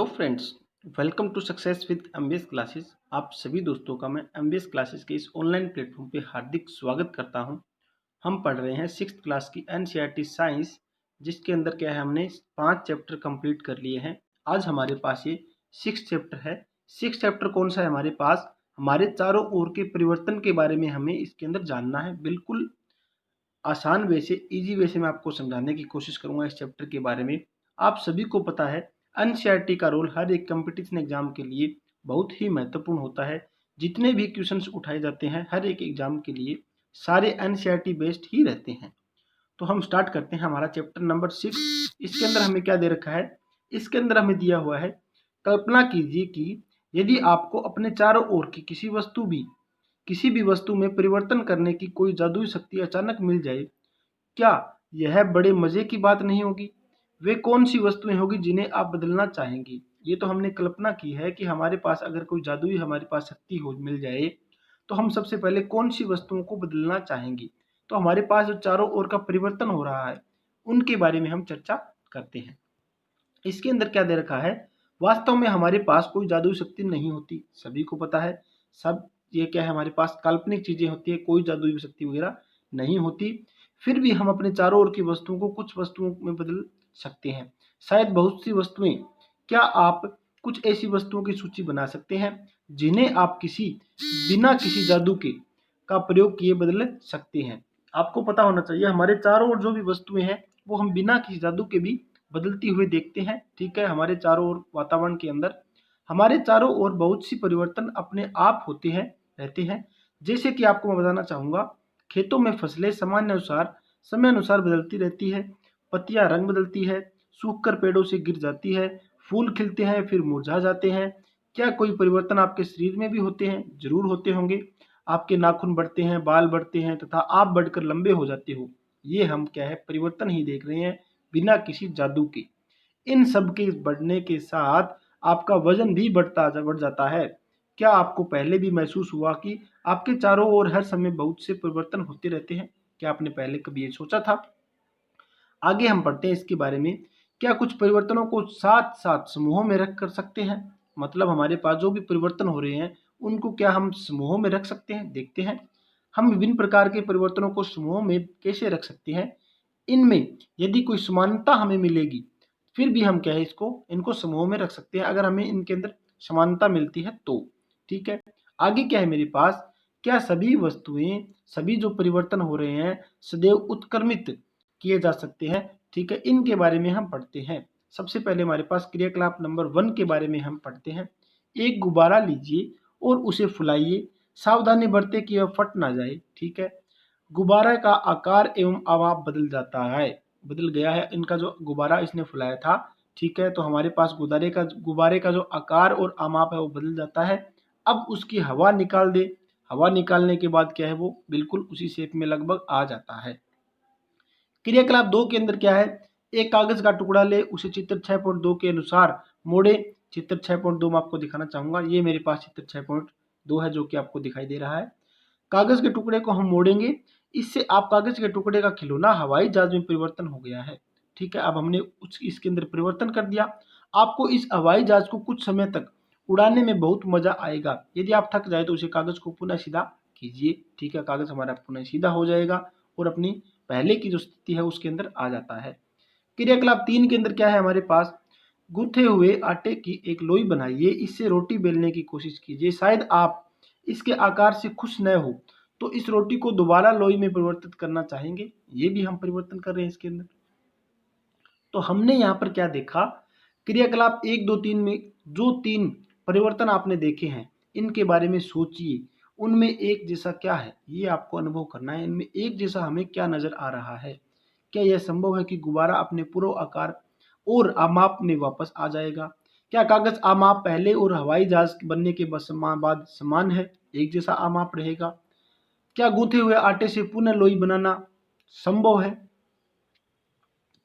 Friends, welcome to success with MBS classes. आप सभी दोस्तों का मैं एमबीएस क्लासेस के इस ऑनलाइन प्लेटफॉर्म पे हार्दिक स्वागत करता हूं। हम पढ़ रहे हैं सिक्स्थ क्लास की एनसीईआरटी साइंस, जिसके अंदर क्या है हमने 5 चैप्टर कंप्लीट कर लिए हैं। आज हमारे पास ये 6 चैप्टर है। 6 चैप्टर कौन सा है हमारे पास? हमारे चारों ओर के परिवर्तन के बारे में हमें इसके अंदर जानना है। बिल्कुल आसान वे से, इजी वे से मैं आपको समझाने की कोशिश करूंगा इस चैप्टर के बारे में। आप सभी को पता है एनसीईआरटी का रोल हर एक कंपटीशन एग्जाम के लिए बहुत ही महत्वपूर्ण होता है। जितने भी क्वेश्चंस उठाए जाते हैं हर एक एग्जाम के लिए सारे एनसीईआरटी बेस्ड ही रहते हैं। तो हम स्टार्ट करते हैं हमारा चैप्टर नंबर 6। इसके अंदर हमें क्या दे रखा है? इसके अंदर हमें दिया हुआ है, कल्पना कीजिए कि यदि आपको अपने चारों ओर की किसी भी वस्तु में परिवर्तन करने की कोई जादुई शक्ति अचानक मिल जाए, क्या यह बड़े मजे की बात नहीं होगी? वे कौन सी वस्तुएं होगी जिन्हें आप बदलना चाहेंगे? ये तो हमने कल्पना की है कि हमारे पास अगर कोई जादुई हमारे पास शक्ति हो मिल जाए तो हम सबसे पहले कौन सी वस्तुओं को बदलना चाहेंगे। तो हमारे पास जो चारों ओर का परिवर्तन हो रहा है उनके बारे में हम चर्चा करते हैं। इसके अंदर क्या दे रखा है? वास्तव में हमारे पास कोई जादुई शक्ति नहीं होती, सभी को पता है। सब ये क्या है, हमारे पास काल्पनिक चीजें होती है, कोई जादुई शक्ति वगैरह नहीं होती। फिर भी हम अपने चारों ओर की वस्तुओं को कुछ वस्तुओं में बदल सकते हैं, शायद बहुत सी वस्तुएं। क्या आप कुछ ऐसी वस्तुओं की सूची बना सकते हैं जिन्हें आप बिना किसी जादू के का प्रयोग किए बदल सकते हैं? आपको पता होना चाहिए हमारे चारों ओर जो भी वस्तुएं हैं वो हम बिना किसी जादू के भी बदलती हुई देखते हैं। ठीक है, हमारे चारों ओर वातावरण के अंदर हमारे चारों ओर बहुत सी परिवर्तन अपने आप होते हैं रहते हैं। जैसे कि आपको मैं बताना चाहूंगा, खेतों में फसलें समय अनुसार बदलती रहती है, पत्तियां रंग बदलती है, सूखकर पेड़ों से गिर जाती है, फूल खिलते हैं फिर मुरझा जाते हैं। क्या कोई परिवर्तन आपके शरीर में भी होते हैं? जरूर होते होंगे। आपके नाखून बढ़ते हैं, बाल बढ़ते हैं तथा आप बढ़कर लंबे हो जाते हो। ये हम क्या है, परिवर्तन ही देख रहे हैं बिना किसी जादू के। इन सब के बढ़ने के साथ आपका वजन भी बढ़ जाता है। क्या आपको पहले भी महसूस हुआ कि आपके चारों ओर हर समय बहुत से परिवर्तन होते रहते हैं? क्या आपने पहले कभी ये सोचा था? आगे हम पढ़ते हैं इसके बारे में। क्या कुछ परिवर्तनों को साथ साथ समूहों में रख कर सकते हैं? मतलब हमारे पास जो भी परिवर्तन हो रहे हैं उनको क्या हम समूहों में रख सकते हैं? देखते हैं हम विभिन्न प्रकार के परिवर्तनों को समूहों में कैसे रख सकते हैं। इनमें यदि कोई समानता हमें मिलेगी फिर भी हम क्या है, इनको समूहों में रख सकते हैं अगर हमें इनके अंदर समानता मिलती है तो। ठीक है, आगे क्या है मेरे पास? क्या सभी जो परिवर्तन हो रहे हैं सदैव उत्क्रमित किए जा सकते हैं? ठीक है, इनके बारे में हम पढ़ते हैं। सबसे पहले हमारे पास क्रियाकलाप नंबर 1 के बारे में हम पढ़ते हैं। एक गुब्बारा लीजिए और उसे फुलाइए, सावधानी बरतें कि वह फट ना जाए। ठीक है, गुब्बारा का आकार एवं आवाज बदल गया है। इनका जो गुब्बारा इसने फुलाया था, ठीक है, तो हमारे पास गुब्बारे का जो आकार और आमाप है वो बदल जाता है। अब उसकी हवा निकाल दे, हवा निकालने के बाद क्या है, वो बिल्कुल उसी शेप में लगभग आ जाता है। क्रियाकलाप 2 के अंदर क्या है? एक कागज का टुकड़ा ले, उसे चित्र 6.2 के अनुसार मोड़े। चित्र 6.2 में आपको दिखाना चाहूंगा, ये मेरे पास चित्र 6.2 है जो कि आपको दिखाई दे रहा है। कागज के टुकड़े को हम मोड़ेंगे, इससे आप कागज के टुकड़े का खिलौना हवाई जहाज में परिवर्तन हो गया है। ठीक है, अब हमने इसके अंदर परिवर्तन कर दिया। आपको इस हवाई जहाज को कुछ समय तक उड़ाने में बहुत मजा आएगा। यदि आप थक जाए तो उसे कागज को पुनः सीधा कीजिए। ठीक है, कागज हमारा पुनः सीधा हो जाएगा और अपनी पहले की जो स्थिति है उसके अंदर आ जाता है। क्रियाकलाप 3 के अंदर क्या है हमारे पास? गूंथे हुए आटे की एक लोई बनाइए, इससे रोटी बेलने की कोशिश कीजिए। शायद आप इसके आकार से खुश न हो तो इस रोटी को दोबारा लोई में परिवर्तित करना चाहेंगे। ये भी हम परिवर्तन कर रहे हैं इसके अंदर। तो हमने यहाँ पर क्या देखा? क्रियाकलाप 1, 2, 3 में जो 3 परिवर्तन आपने देखे हैं इनके बारे में सोचिए। उनमें एक जैसा क्या है ये आपको अनुभव करना है। इनमें एक जैसा हमें क्या नजर आ रहा है? क्या यह संभव है कि गुब्बारा अपने पूर्व आकार और आमाप में वापस आ जाएगा? क्या कागज आमाप पहले और हवाई जहाज बनने के बाद समान है, एक जैसा आमाप रहेगा? क्या गूंथे हुए आटे से पुनः लोई बनाना संभव है?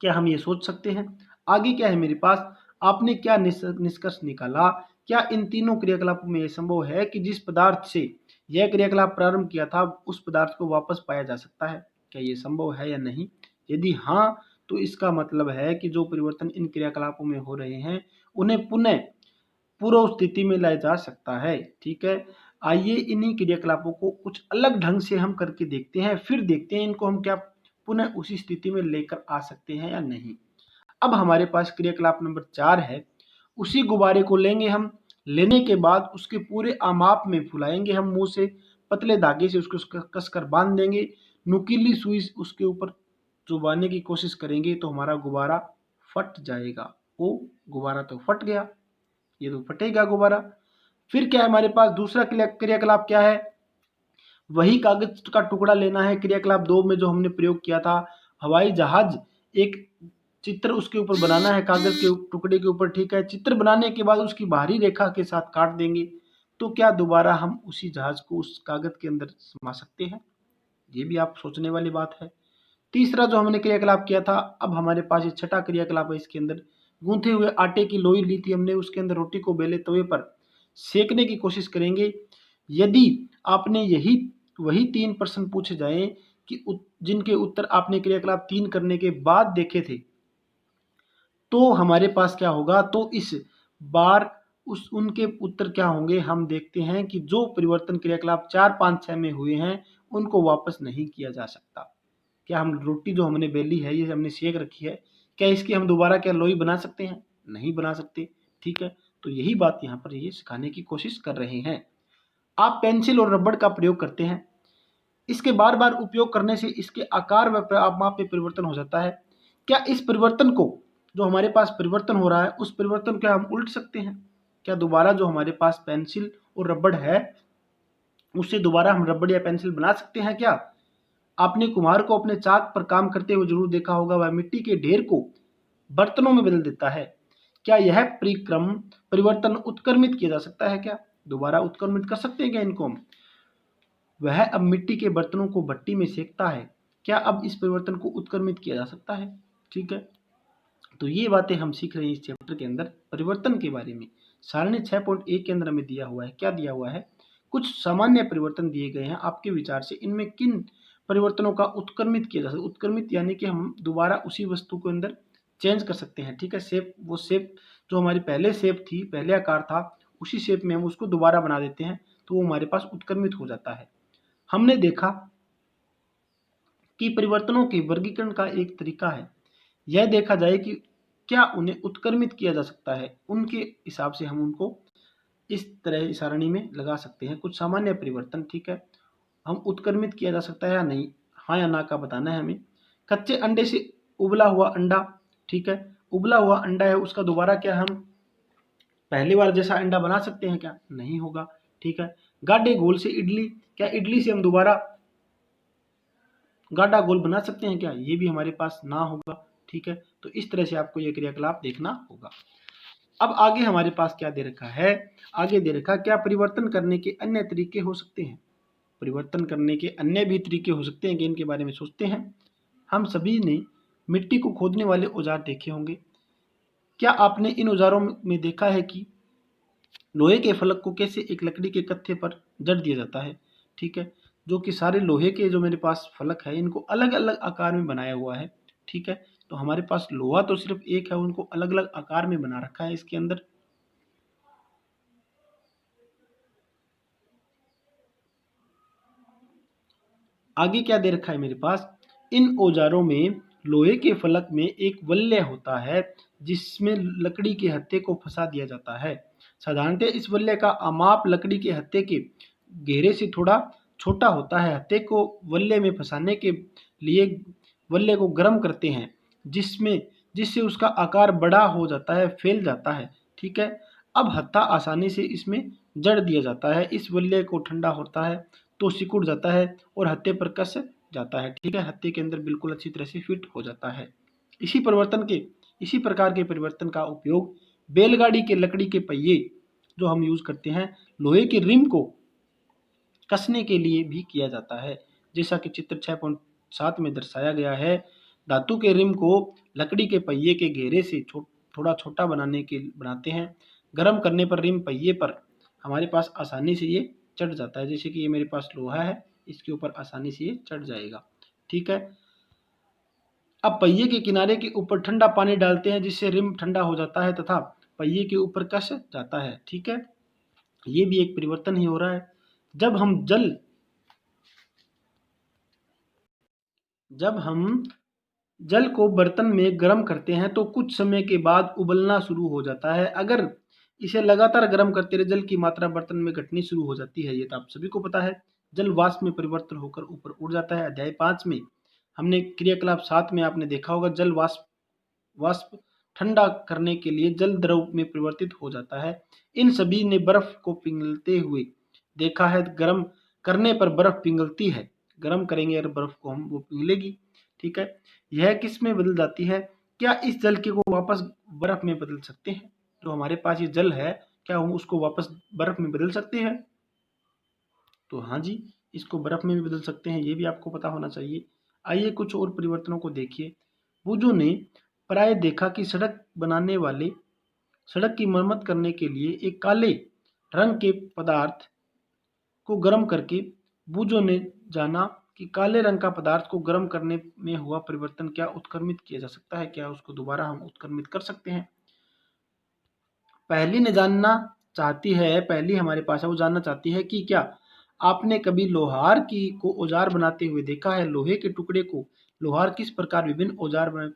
क्या हम ये सोच सकते हैं? आगे क्या है मेरे पास? आपने क्या निष्कर्ष निकाला? क्या इन तीनों क्रियाकलापों में यह संभव है कि जिस पदार्थ से यह क्रियाकलाप प्रारंभ किया था उस पदार्थ को वापस पाया जा सकता है? क्या ये संभव है या नहीं? यदि हाँ, तो इसका मतलब है कि जो परिवर्तन इन क्रियाकलापों में हो रहे हैं उन्हें पुनः पूर्व स्थिति में लाया जा सकता है। ठीक है, आइए इन्हीं क्रियाकलापों को कुछ अलग ढंग से हम करके देखते हैं, फिर देखते हैं इनको हम क्या पुनः उसी स्थिति में लेकर आ सकते हैं या नहीं। अब हमारे पास क्रियाकलाप नंबर 4 है। उसी गुब्बारे को लेंगे हम, लेने के बाद उसके पूरे आमाप में फुलाएंगे हम, मुंह से पतले धागे से उसको कसकर बांध देंगे, नुकीली सुई उसके ऊपर चुभाने की कोशिश करेंगे तो हमारा गुब्बारा फट जाएगा। वो गुब्बारा तो फट गया, ये तो फटेगा गुब्बारा। फिर क्या है हमारे पास दूसरा क्रियाकलाप क्या है, वही कागज का टुकड़ा लेना है। क्रियाकलाप 2 में जो हमने प्रयोग किया था, हवाई जहाज, एक चित्र उसके ऊपर बनाना है कागज के टुकड़े के ऊपर। ठीक है, चित्र बनाने के बाद उसकी बाहरी रेखा के साथ काट देंगे तो क्या दोबारा हम उसी जहाज को उस कागज के अंदर समा सकते हैं? ये भी आप सोचने वाली बात है। तीसरा जो हमने क्रियाकलाप किया था, अब हमारे पास ये छठा क्रियाकलाप है। इसके अंदर गूंथे हुए आटे की लोई ली थी हमने, उसके अंदर रोटी को बेले तवे पर सेकने की कोशिश करेंगे। यदि आपने यही वही 3 प्रश्न पूछे जाएं कि जिनके उत्तर आपने क्रियाकलाप 3 करने के बाद देखे थे, तो हमारे पास क्या होगा, तो इस बार उस उनके उत्तर क्या होंगे हम देखते हैं कि जो परिवर्तन क्रियाकलाप 4, 5, 6 में हुए हैं उनको वापस नहीं किया जा सकता। क्या हम रोटी जो हमने बेली है, ये हमने सेक रखी है, क्या इसकी हम दोबारा क्या लोई बना सकते हैं? नहीं बना सकते। ठीक है, तो यही बात यहाँ पर ये सिखाने की कोशिश कर रहे हैं। आप पेंसिल और रबड़ का प्रयोग करते हैं, इसके बार बार उपयोग करने से इसके आकार व माप में परिवर्तन हो जाता है। क्या इस परिवर्तन को, जो हमारे पास परिवर्तन हो रहा है, उस परिवर्तन को हम उल्ट सकते हैं? क्या दोबारा जो हमारे पास पेंसिल और रबड़ है उससे दोबारा हम रबड़ या पेंसिल बना सकते हैं क्या? आपने कुम्हार को अपने चाक पर काम करते हुए जरूर देखा होगा, वह मिट्टी के ढेर को बर्तनों में बदल देता है। क्या यह परिवर्तन उत्क्रमित किया जा सकता है? क्या दोबारा उत्क्रमित कर सकते हैं क्या इनको हम? वह अब मिट्टी के बर्तनों को भट्टी में सेकता है, क्या अब इस परिवर्तन को उत्क्रमित किया जा सकता है? ठीक है, तो ये बातें हम सीख रहे हैं इस चैप्टर के अंदर परिवर्तन के बारे में। सारणी 6.1 के अंदर हमें दिया हुआ है, क्या दिया हुआ है, कुछ सामान्य परिवर्तन दिए गए हैं, आपके विचार से इनमें किन परिवर्तनों का उत्क्रमित किया जा सकता है? उत्क्रमित यानी कि हम दोबारा उसी वस्तु के अंदर चेंज कर सकते हैं। ठीक है, शेप, वो शेप जो हमारी पहले शेप थी, पहले आकार था, उसी शेप में हम उसको दोबारा बना देते हैं तो वो हमारे पास उत्क्रमित हो जाता है। हमने देखा कि परिवर्तनों के वर्गीकरण का एक तरीका है यह देखा जाए कि क्या उन्हें उत्क्रमित किया जा सकता है, उनके हिसाब से हम उनको इस तरह सारणी में लगा सकते हैं। कुछ सामान्य परिवर्तन, ठीक है, हम उत्क्रमित किया जा सकता है या नहीं, हाँ या ना का बताना है हमें। कच्चे अंडे से उबला हुआ अंडा, ठीक है, उबला हुआ अंडा है, उसका दोबारा क्या हम पहली बार जैसा अंडा बना सकते हैं? क्या नहीं होगा। ठीक है, गाढ़े घोल से इडली, क्या इडली से हम दोबारा गाढ़ा घोल बना सकते हैं? क्या ये भी हमारे पास ना होगा। ठीक है, तो इस तरह से आपको ये क्रियाकलाप देखना होगा। अब आगे हमारे पास क्या दे रखा है, आगे दे रखा क्या परिवर्तन करने के अन्य तरीके हो सकते हैं? परिवर्तन करने के अन्य भी तरीके हो सकते हैं कि इनके बारे में सोचते हैं। हम सभी ने मिट्टी को खोदने वाले औजार देखे होंगे। क्या आपने इन औजारों में देखा है कि लोहे के फलक को कैसे एक लकड़ी के कत्थे पर जड़ दिया जाता है? ठीक है, जो कि सारे लोहे के जो मेरे पास फलक है इनको अलग अलग आकार में बनाया हुआ है। ठीक है, तो हमारे पास लोहा तो सिर्फ एक है, उनको अलग अलग आकार में बना रखा है इसके अंदर। आगे क्या दे रखा है मेरे पास, इन औजारों में लोहे के फलक में एक वल्य होता है जिसमें लकड़ी के हत्थे को फंसा दिया जाता है। साधारणतः इस वल्य का आमाप लकड़ी के हत्थे के घेरे से थोड़ा छोटा होता है। हत्थे को वल्य में फंसाने के लिए वल्य को गर्म करते हैं जिससे उसका आकार बड़ा हो जाता है, फैल जाता है। ठीक है, अब हत्था आसानी से इसमें जड़ दिया जाता है। इस वल्य को ठंडा होता है तो सिकुड़ जाता है और हत्थे पर कस जाता है। ठीक है, हत्थे के अंदर बिल्कुल अच्छी तरह से फिट हो जाता है। इसी प्रकार के परिवर्तन का उपयोग बैलगाड़ी के लकड़ी के पहिए जो हम यूज करते हैं, लोहे के रिम को कसने के लिए भी किया जाता है। जैसा कि चित्र 6.7 में दर्शाया गया है, धातु के रिम को लकड़ी के पहिए के घेरे से थोड़ा छोटा बनाते हैं। गर्म करने पर रिम पहिए पर हमारे पास आसानी से ये चढ़ जाता है। जैसे कि ये मेरे पास लोहा है, इसके ऊपर आसानी से ये चढ़ जाएगा। ठीक है, अब पहिए के किनारे के ऊपर ठंडा पानी डालते हैं जिससे रिम ठंडा हो जाता है तथा पहिए के ऊपर कस जाता है। ठीक है, ये भी एक परिवर्तन ही हो रहा है। जब हम जल को बर्तन में गर्म करते हैं तो कुछ समय के बाद उबलना शुरू हो जाता है। अगर इसे लगातार गर्म करते रहे, जल की मात्रा बर्तन में घटनी शुरू हो जाती है। ये तो आप सभी को पता है। जल वाष्प में परिवर्तन होकर ऊपर उड़ जाता है। अध्याय 5 में हमने क्रियाकलाप 7 में आपने देखा होगा, जल वाष्प ठंडा करने के लिए जल द्रव में परिवर्तित हो जाता है। इन सभी ने बर्फ को पिघलते हुए देखा है। गर्म करने पर बर्फ पिघलती है। गर्म करेंगे अगर बर्फ को हम, वो पिघलेगी। ठीक है, यह किस में बदल जाती है? क्या इस जल के को वापस बर्फ में बदल सकते हैं? जो हमारे पास ये जल है, क्या हम उसको वापस बर्फ में बदल सकते हैं? तो हाँ जी, इसको बर्फ में भी बदल सकते हैं, ये भी आपको पता होना चाहिए। आइए कुछ और परिवर्तनों को देखिए। बुझों ने प्राय देखा कि सड़क की मरम्मत करने के लिए एक काले रंग के पदार्थ को गर्म करके बुझों ने जाना कि काले रंग का पदार्थ को गर्म करने में हुआ परिवर्तन क्या उत्क्रमित किया जा सकता है? क्या उसको दोबारा हम उत्क्रमित कर सकते हैं? पहली हमारे पास है, वो जानना चाहती है कि क्या आपने कभी लोहार की को औजार बनाते हुए देखा है? लोहे के टुकड़े को लोहार किस प्रकार विभिन्न औजार में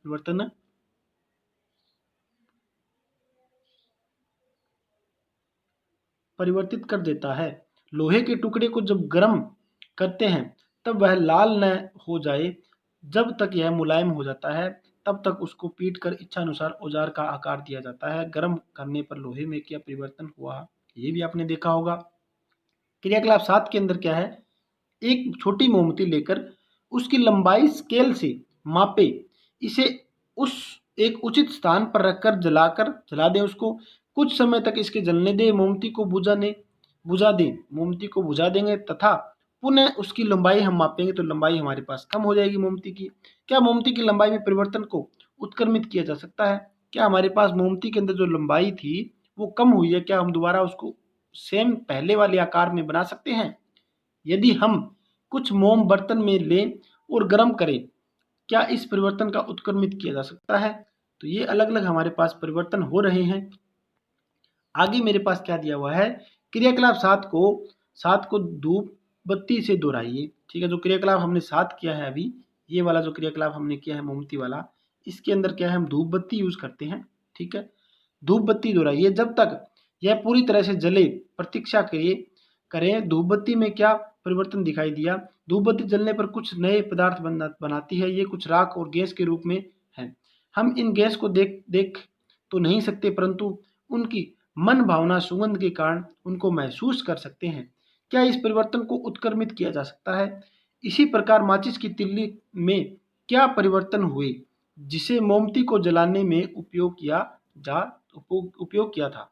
परिवर्तित कर देता है। लोहे के टुकड़े को जब गर्म करते हैं तब वह लाल न हो जाए, जब तक यह मुलायम हो जाता है तब तक उसको पीट कर इच्छानुसार औजार का आकार दिया जाता है। गर्म करने पर लोहे में क्या परिवर्तन हुआ, ये भी आपने देखा होगा। क्रियाकलाप 7 के अंदर क्या है? एक छोटी मोमबत्ती लेकर उसकी लंबाई स्केल से मापे, इसे उस एक उचित स्थान पर रखकर जला दें उसको। कुछ समय तक इसके जलने दें। मोमबत्ती को बुझा देंगे तथा पुनः उसकी लंबाई हम मापेंगे तो लंबाई हमारे पास कम हो जाएगी मोमबत्ती की। क्या मोमबत्ती की लंबाई में परिवर्तन को उत्क्रमित किया जा सकता है? क्या हमारे पास मोमबत्ती के अंदर जो लंबाई थी वो कम हुई है, क्या हम दोबारा उसको सेम पहले वाले आकार में बना सकते हैं? यदि हम कुछ मोम बर्तन में लें और गर्म करें, क्या इस परिवर्तन का उत्क्रमित किया जा सकता है? तो ये अलग अलग हमारे पास परिवर्तन हो रहे हैं। आगे मेरे पास क्या दिया हुआ है? क्रियाकलाप 7 को धूप बत्ती से दोहराइए। ठीक है, जो क्रियाकलाप हमने 7 किया है अभी, ये वाला जो क्रियाकलाप हमने किया है मोमबत्ती वाला, इसके अंदर क्या है, हम धूप बत्ती यूज करते हैं। ठीक है, धूप बत्ती दोहराइए जब तक यह पूरी तरह से जले, प्रतीक्षा करें। धूप बत्ती में क्या परिवर्तन दिखाई दिया? धूप बत्ती जलने पर कुछ नए पदार्थ बनाती है। ये कुछ राख और गैस के रूप में है। हम इन गैस को देख तो नहीं सकते, परंतु उनकी मन भावना सुगंध के कारण उनको महसूस कर सकते हैं। क्या इस परिवर्तन को उत्क्रमित किया जा सकता है? इसी प्रकार माचिस की तिल्ली में क्या परिवर्तन हुए जिसे मोमबत्ती को जलाने में उपयोग किया था?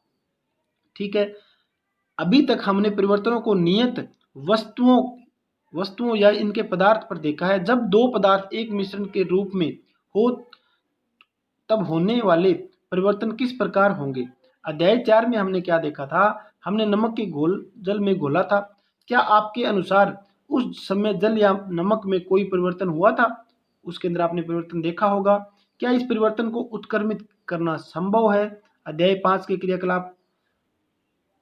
ठीक है, अभी तक हमने परिवर्तनों को नियत वस्तुओं या इनके पदार्थ पर देखा है। जब दो पदार्थ एक मिश्रण के रूप में हो तब होने वाले परिवर्तन किस प्रकार होंगे? अध्याय 4 में हमने क्या देखा था? हमने नमक के घोल जल में घोला था। क्या आपके अनुसार उस समय जल या नमक में कोई परिवर्तन हुआ था? उसके अंदर आपने परिवर्तन देखा होगा। क्या इस परिवर्तन को उत्क्रमित करना संभव है? अध्याय 5 के क्रियाकलाप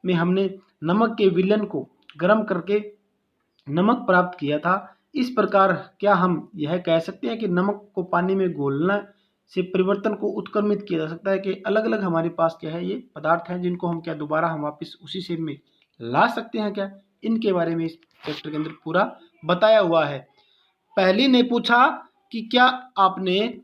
में हमने नमक के विलयन को गर्म करके नमक प्राप्त किया था। इस प्रकार क्या हम यह कह सकते हैं कि नमक को पानी में घोलना से परिवर्तन को उत्क्रमित किया जा सकता है? कि अलग अलग हमारे पास क्या है, ये पदार्थ हैं जिनको हम क्या दोबारा हम वापस उसी शेप में ला सकते हैं क्या? इनके बारे में इस चैप्टर के अंदर पूरा बताया हुआ है। पहली ने पूछा कि क्या आपने